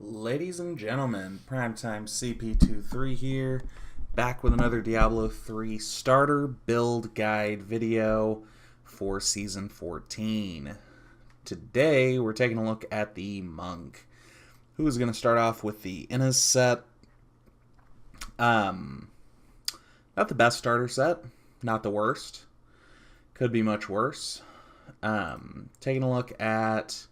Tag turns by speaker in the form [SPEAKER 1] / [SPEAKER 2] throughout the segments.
[SPEAKER 1] Ladies and gentlemen, Primetime CP23 here, back with another Diablo 3 starter build guide video for Season 14. Today, we're taking a look at the Monk, who is going to start off with the Inna's set. Not the best starter set, not the worst. Could be much worse. Taking a look at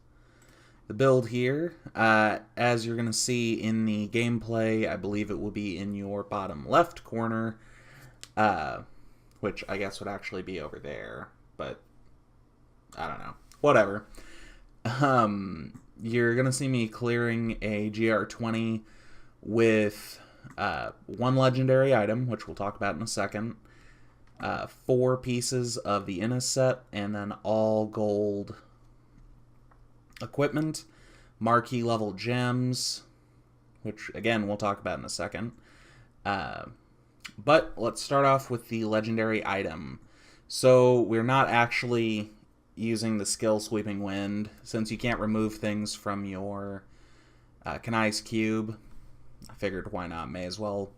[SPEAKER 1] the build here, as you're going to see in the gameplay, I believe it will be in your bottom left corner, which I guess would actually be over there, but I don't know. Whatever. You're going to see me clearing a GR20 with one legendary item, which we'll talk about in a second, 4 pieces of the Innis set, and then all gold equipment, marquee level gems, which again we'll talk about in a second. But let's start off with the legendary item. So we're not actually using the skill Sweeping Wind, since you can't remove things from your Kanai's Cube. I figured why not, may as well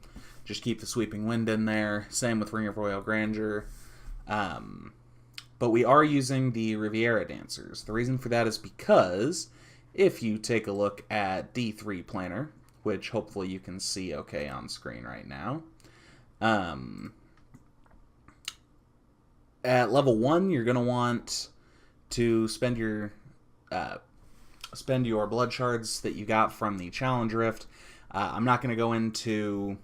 [SPEAKER 1] just keep the Sweeping Wind in there. Same with Ring of Royal Grandeur. But we are using the Riviera Dancers. The reason for that is because if you take a look at D3 Planner, which hopefully you can see okay on screen right now, at level 1 you're going to want to spend your blood shards that you got from the Challenge Rift. I'm not going to go into,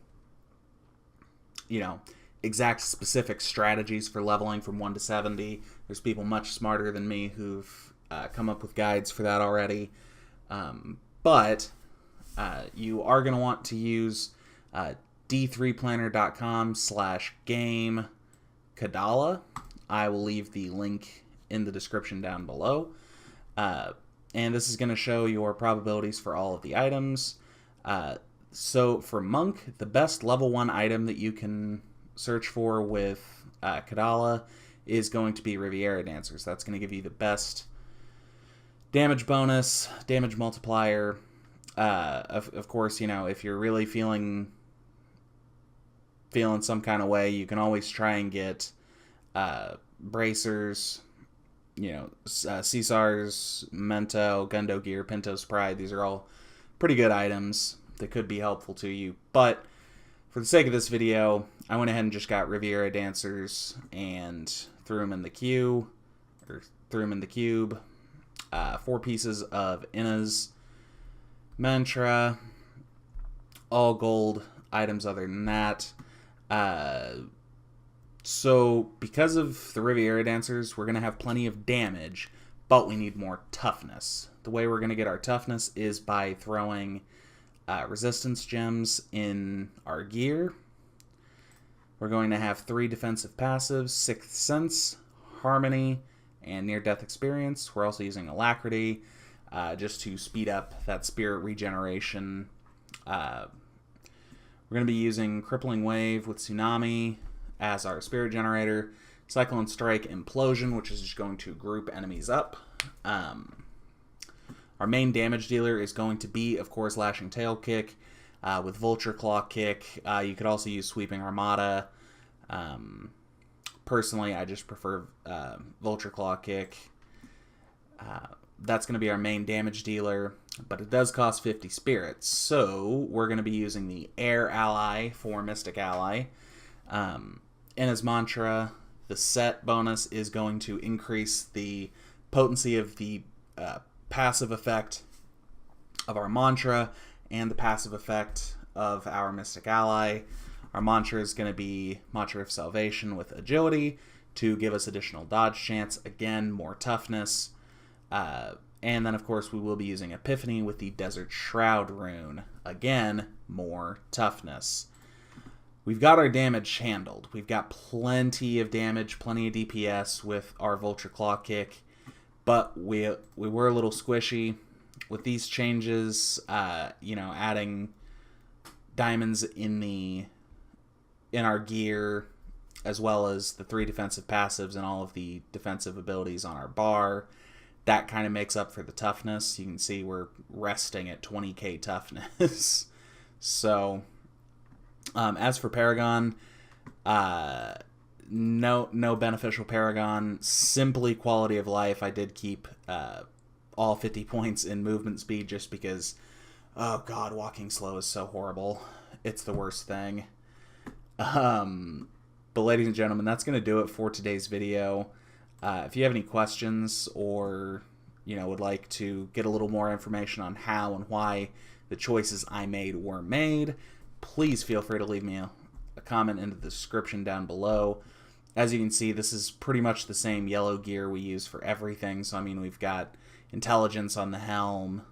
[SPEAKER 1] exact specific strategies for leveling from 1 to 70. There's people much smarter than me who've come up with guides for that already. But you are going to want to use d3planner.com/game Kadala. I will leave the link in the description down below. And this is going to show your probabilities for all of the items. So for Monk, the best level 1 item that you can search for with Kadala is going to be Riviera Dancers. That's going to give you the best damage bonus, damage multiplier. Of course, if you're really feeling some kind of way, you can always try and get bracers, Caesar's, Mento, Gundo Gear, Pinto's Pride. These are all pretty good items that could be helpful to you. But for the sake of this video, I went ahead and just got Riviera Dancers and threw them in the queue, or threw them in the cube. 4 pieces of Inna's Mantra, all gold items other than that. So because of the Riviera Dancers, we're going to have plenty of damage, but we need more toughness. The way we're going to get our toughness is by throwing resistance gems in our gear. We're going to have 3 defensive passives: Sixth Sense, Harmony, and Near-Death Experience. We're also using Alacrity just to speed up that spirit regeneration. We're going to be using Crippling Wave with Tsunami as our spirit generator. Cyclone Strike, Implosion, which is just going to group enemies up. Our main damage dealer is going to be, of course, Lashing Tail Kick with Vulture Claw Kick. You could also use Sweeping Armada. Personally, I just prefer Vulture Claw Kick. That's going to be our main damage dealer, but it does cost 50 spirits, so we're going to be using the Air Ally for Mystic Ally. In his mantra, the set bonus is going to increase the potency of the passive effect of our mantra and the passive effect of our Mystic Ally. Our mantra is going to be Mantra of Salvation with Agility to give us additional dodge chance, again, more toughness. And then, of course, we will be using Epiphany with the Desert Shroud rune. Again, more toughness. We've got our damage handled. We've got plenty of damage, plenty of DPS with our Vulture Claw Kick. But we were a little squishy with these changes. Adding diamonds in our gear, as well as the 3 defensive passives and all of the defensive abilities on our bar. that kind of makes up for the toughness. You can see we're resting at 20k toughness. So, as for Paragon, no beneficial Paragon, simply quality of life. I did keep all 50 points in movement speed just because, oh god, walking slow is so horrible. It's the worst thing. But ladies and gentlemen, that's going to do it for today's video. If you have any questions or, would like to get a little more information on how and why the choices I made were made, please feel free to leave me a comment in the description down below. As you can see, this is pretty much the same yellow gear we use for everything. So, I mean, we've got intelligence on the helm,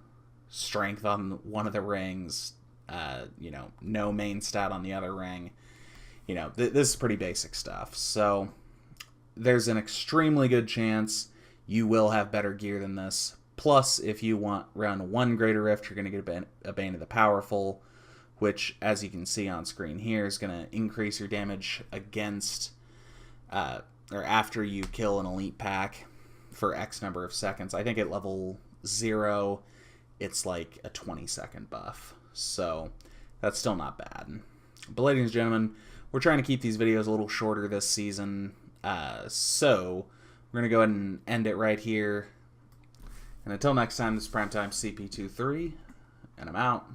[SPEAKER 1] strength on one of the rings, no main stat on the other ring. This is pretty basic stuff. So there's an extremely good chance you will have better gear than this. Plus, if you want run 1 Greater Rift, you're going to get a Bane of the Powerful, which, as you can see on screen here, is going to increase your damage against, or after you kill an elite pack for X number of seconds. I think at level 0, it's like a 20-second buff. So that's still not bad. But ladies and gentlemen, we're trying to keep these videos a little shorter this season. So we're going to go ahead and end it right here. And until next time, this is Primetime CP23, and I'm out.